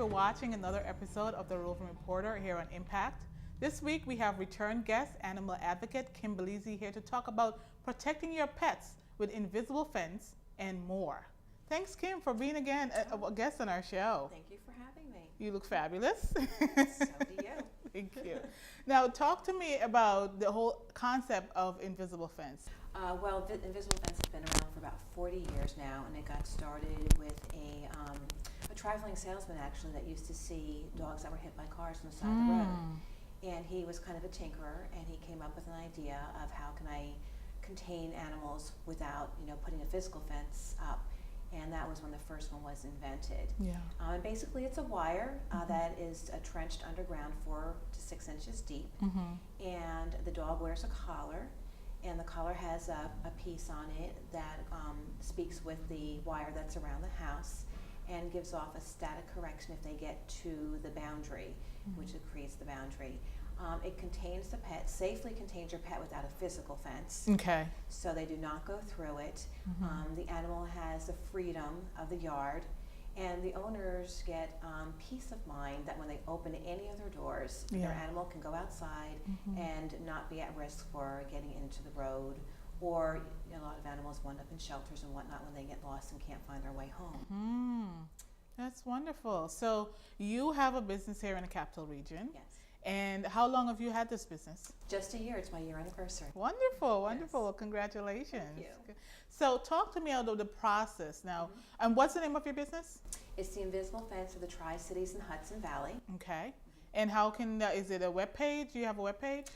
watching another episode of The Roving Reporter here on Impact. This week we have return guest, animal advocate Kim Belizzi here to talk about protecting your pets with invisible fence and more. Thanks, Kim, for being again a guest on our show. Thank you for having me. You look fabulous. So do you. Thank you. Now, talk to me about the whole concept of invisible fence. Invisible fence has been around for about 40 years now, and it got started with a traveling salesman actually that used to see dogs that were hit by cars on the side of the road. And he was kind of a tinkerer, and he came up with an idea of how can I contain animals without, putting a physical fence up. And that was when the first one was invented. Yeah. And basically, it's a wire that is trenched underground 4 to 6 inches deep, and the dog wears a collar, and the collar has a piece on it that speaks with the wire that's around the house and gives off a static correction if they get to the boundary, which it creates the boundary. It contains the pet, safely contains your pet without a physical fence. Okay. So they do not go through it. The animal has the freedom of the yard, and the owners get peace of mind that when they open any of their doors, their animal can go outside and not be at risk for getting into the road. Or a lot of animals wind up in shelters and whatnot when they get lost and can't find their way home. That's wonderful. So you have a business here in the Capital Region. Yes. And how long have you had this business? Just a year. It's my year anniversary. Wonderful, wonderful. Yes. Well, congratulations. Thank you. So talk to me about the process now. And what's the name of your business? It's the Invisible Fence for the Tri-Cities and Hudson Valley. Okay. And how can, is it a web page? Do you have a web page?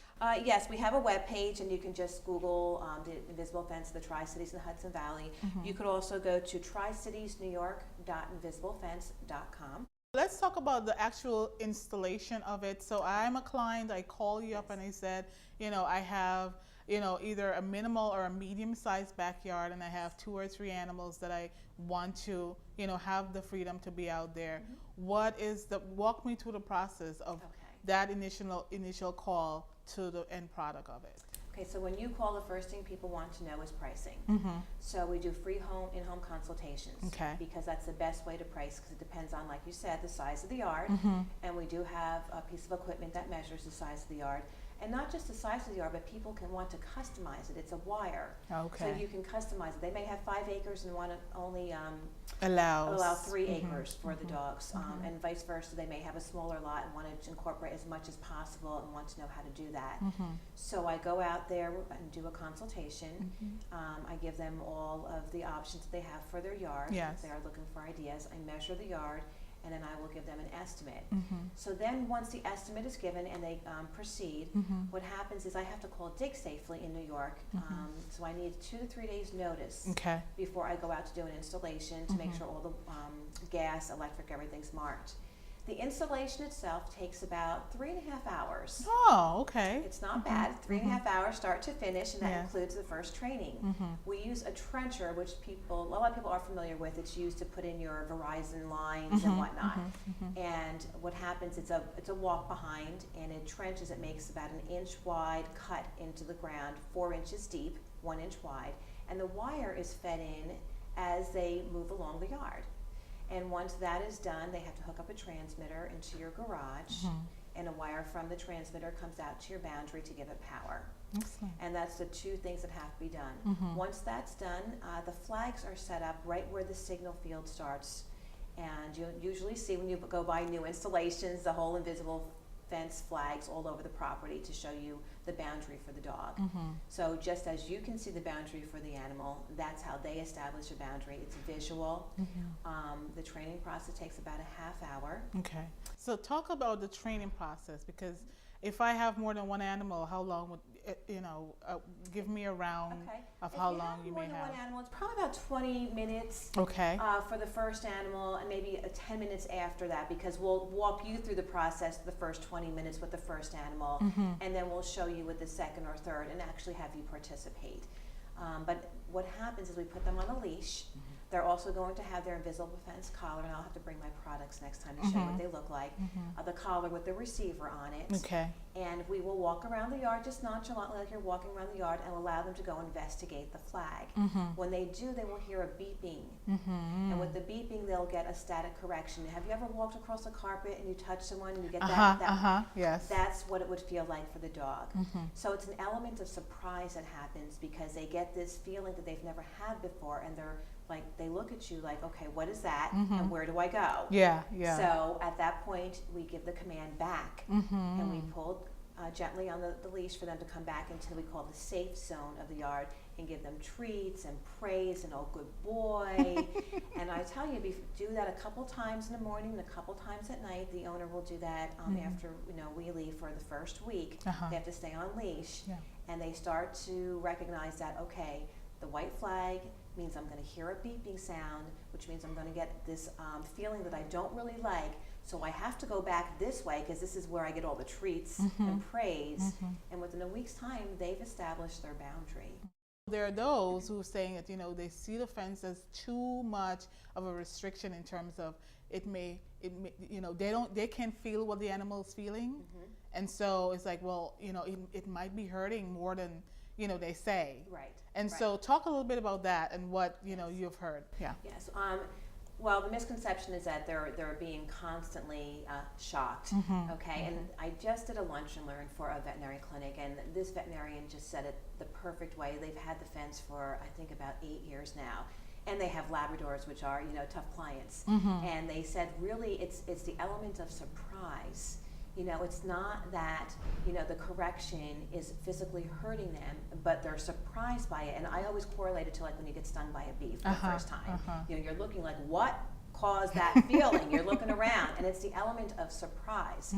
Yes, we have a web page, and you can just Google the Invisible Fence of the Tri-Cities and Hudson Valley. You could also go to tricitiesnewyork.invisiblefence.com. Let's talk about the actual installation of it. So I'm a client, I call you up and I said, I have, either a minimal or a medium-sized backyard, and I have 2 or 3 animals that I want to, have the freedom to be out there. Walk me through the process of that initial call to the end product of it. Okay, so when you call, the first thing people want to know is pricing. So we do free in-home consultations, because that's the best way to price, because it depends on, like you said, the size of the yard. And we do have a piece of equipment that measures the size of the yard. And not just the size of the yard, but people can want to customize it. It's a wire. So you can customize it. They may have 5 acres and want to only allow 3 acres for the dogs, and vice versa. They may have a smaller lot and want to incorporate as much as possible and want to know how to do that. So I go out there and do a consultation. I give them all of the options that they have for their yard. If they are looking for ideas, I measure the yard, and then I will give them an estimate. So then once the estimate is given and they proceed, what happens is I have to call Dig Safely in New York. So I need 2 to 3 days notice before I go out to do an installation to make sure all the gas, electric, everything's marked. The installation itself takes about 3.5 hours. Oh, okay. It's not bad. 3.5 hours start to finish, and that includes the first training. We use a trencher, which a lot of people are familiar with. It's used to put in your Verizon lines and whatnot. And what happens, it's a walk behind, and it trenches. It makes about an 1 inch wide cut into the ground, 4 inches deep, 1 inch wide, and the wire is fed in as they move along the yard. And once that is done, they have to hook up a transmitter into your garage, and a wire from the transmitter comes out to your boundary to give it power. Excellent. And that's the 2 things that have to be done. Once that's done, the flags are set up right where the signal field starts. And you'll usually see when you go by new installations, the whole invisible fence flags all over the property to show you the boundary for the dog. So just as you can see the boundary for the animal, that's how they establish a boundary. It's visual. The training process takes about a half hour. Okay. So talk about the training process, because if I have more than 1 animal, how long would give me a round of how long you may have? If you have more than 1 animal, it's probably about 20 minutes for the first animal, and maybe 10 minutes after that, because we'll walk you through the process the first 20 minutes with the first animal, and then we'll show you with the second or third and actually have you participate. But what happens is we put them on a leash. They're also going to have their invisible fence collar, and I'll have to bring my products next time to show you what they look like. The collar with the receiver on it. and we will walk around the yard just nonchalantly like you're walking around the yard, and we'll allow them to go investigate the flag. When they do, they will hear a beeping, and with the beeping they'll get a static correction. Have you ever walked across a carpet and you touch someone and you get Yes. That's what it would feel like for the dog. So it's an element of surprise that happens because they get this feeling that they've never had before, and they're like, they look at you like, okay, what is that, and where do I go? Yeah. So at that point, we give the command back, and we pull gently on the leash for them to come back until we call the safe zone of the yard, and give them treats and praise and, oh, good boy. And I tell you, do that a couple times in the morning and a couple times at night. The owner will do that after we leave for the first week. They have to stay on leash, and they start to recognize that, okay, the white flag means I'm going to hear a beeping sound, which means I'm going to get this feeling that I don't really like. So I have to go back this way because this is where I get all the treats and praise. And within a week's time, they've established their boundary. There are those who are saying that they see the fence as too much of a restriction in terms of it may they can't feel what the animal is feeling, and so it's like, well, it might be hurting more than they say. Right. And so talk a little bit about that and what you've heard. Yeah. Yes. Well, the misconception is that they're being constantly shocked. Okay. And I just did a lunch and learn for a veterinary clinic, and this veterinarian just said it the perfect way. They've had the fence for I think about 8 years now, and they have Labradors, which are tough clients. And they said really it's the element of surprise. It's not that, the correction is physically hurting them, but they're surprised by it. And I always correlate it to like when you get stung by a bee for the first time. You're looking like, what caused that feeling? You're looking around, and it's the element of surprise.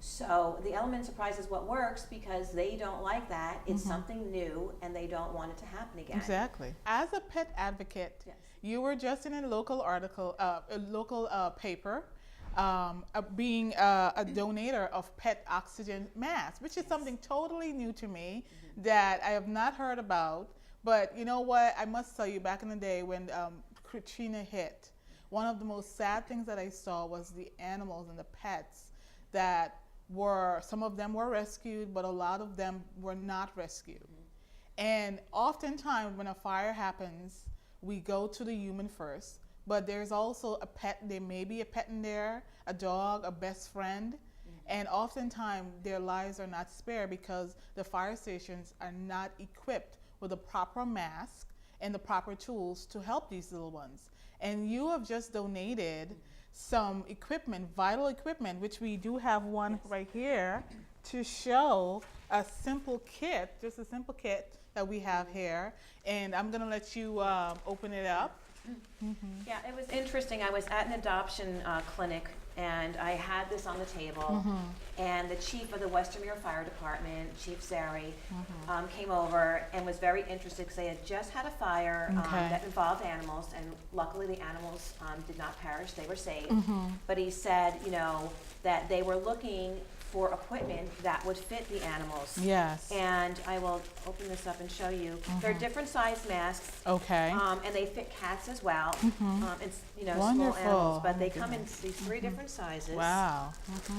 So the element of surprise is what works because they don't like that. It's something new, and they don't want it to happen again. Exactly. As a pet advocate, you were just in a local article, a local paper, being a donator of pet oxygen masks, which is something totally new to me that I have not heard about. But you know what? I must tell you, back in the day when Katrina hit, one of the most sad things that I saw was the animals and the pets that some of them were rescued, but a lot of them were not rescued. And oftentimes when a fire happens, we go to the human first. But there's also a pet, there may be a pet in there, a dog, a best friend, and oftentimes their lives are not spared because the fire stations are not equipped with the proper mask and the proper tools to help these little ones. And you have just donated some equipment, vital equipment, which we do have one right here to show a simple kit, just a simple kit that we have here. And I'm gonna let you open it up. Yeah, it was interesting. I was at an adoption clinic, and I had this on the table, and the chief of the Westermere Fire Department, Chief Zari, came over and was very interested because they had just had a fire that involved animals, and luckily the animals did not perish. They were saved. But he said, that they were looking for equipment that would fit the animals. Yes. And I will open this up and show you. They're different size masks. Okay. And they fit cats as well. It's Wonderful. small animals, but they come in these 3 different sizes. Wow. Okay.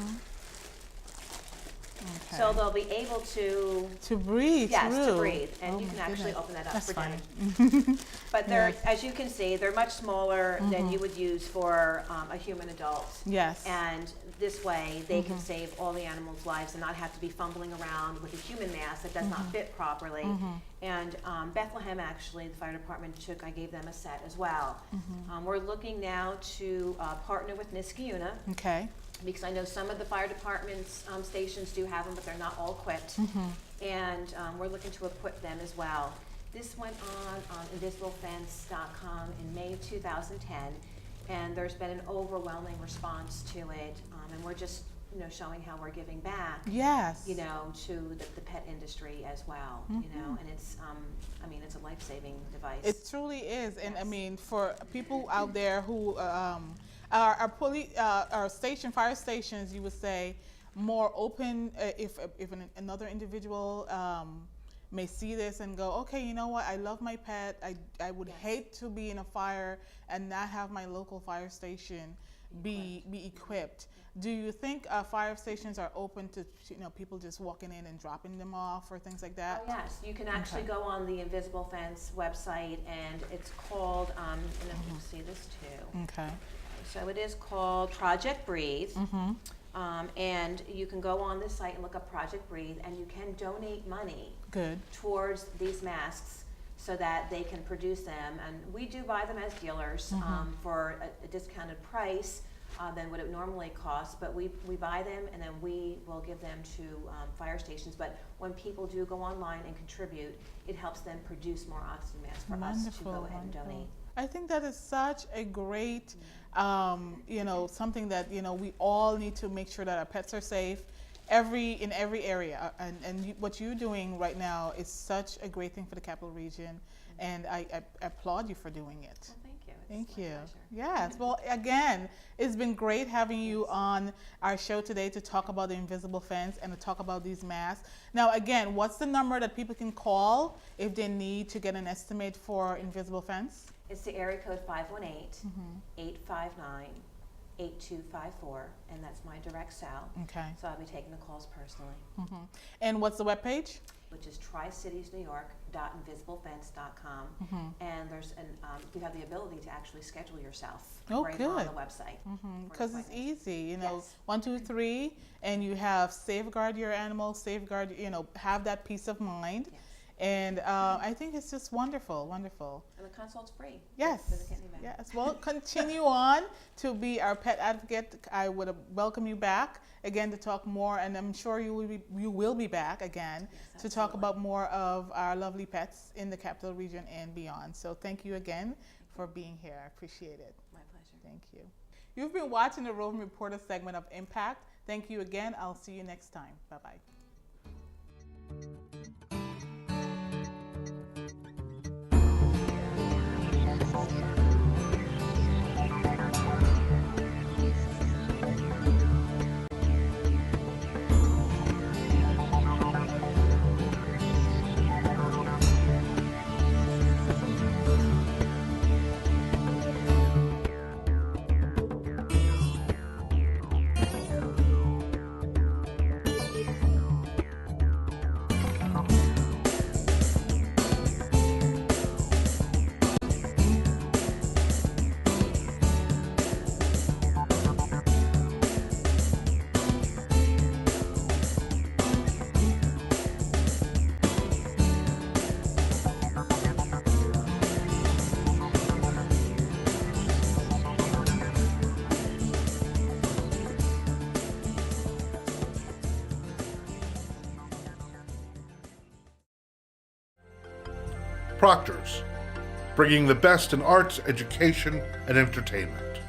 So they'll be able to breathe. Yes, through. to breathe, and you can actually open that up for them. But they're, as you can see, they're much smaller than you would use for a human adult. Yes. And this way, they can save all the animals' lives and not have to be fumbling around with a human mask that does not fit properly. And Bethlehem, actually, the fire department I gave them a set as well. We're looking now to partner with Niskayuna. Okay. Because I know some of the fire department's stations do have them, but they're not all equipped. And we're looking to equip them as well. This went on invisiblefence.com in May 2010, and there's been an overwhelming response to it. And we're just showing how we're giving back. Yes. To the pet industry as well. And it's it's a life-saving device. It truly is, and I mean, for people out there who our fire stations, you would say, more open. If another individual may see this and go, okay, you know what? I love my pet. I would hate to be in a fire and not have my local fire station be equipped. Do you think fire stations are open to people just walking in and dropping them off or things like that? Oh yes, you can actually go on the Invisible Fence website, and it's called, and if you see this too. Okay. So it is called Project Breathe. And you can go on this site and look up Project Breathe, and you can donate money towards these masks so that they can produce them. And we do buy them as dealers for a discounted price than what it normally costs, but we buy them and then we will give them to fire stations. But when people do go online and contribute, it helps them produce more oxygen masks for us to go ahead and donate. I think that is such a great, something that, we all need to make sure that our pets are safe in every area. And what you're doing right now is such a great thing for the Capital Region, and I applaud you for doing it. Well, thank you. Thank you. Yes. Well, again, it's been great having you on our show today to talk about the Invisible Fence and to talk about these masks. Now, again, what's the number that people can call if they need to get an estimate for Invisible Fence? It's the area code 518-859-8254, and that's my direct cell. Okay. So I'll be taking the calls personally. And what's the webpage? Which is tricitiesnewyork.invisiblepence.com, and there's you have the ability to actually schedule yourself on the website. Because it's easy, 1, 2, 3, and you have safeguard your animals, safeguard, have that peace of mind. And I think it's just wonderful, wonderful. And the consult's free. Yes. Yes. Well, continue on to be our pet advocate. I would welcome you back again to talk more, and I'm sure you will be back again to talk about more of our lovely pets in the Capital Region and beyond. So thank you again for being here. I appreciate it. My pleasure. Thank you. You've been watching the Roving Reporter segment of Impact. Thank you again. I'll see you next time. Bye-bye. Proctor's, bringing the best in arts, education, and entertainment.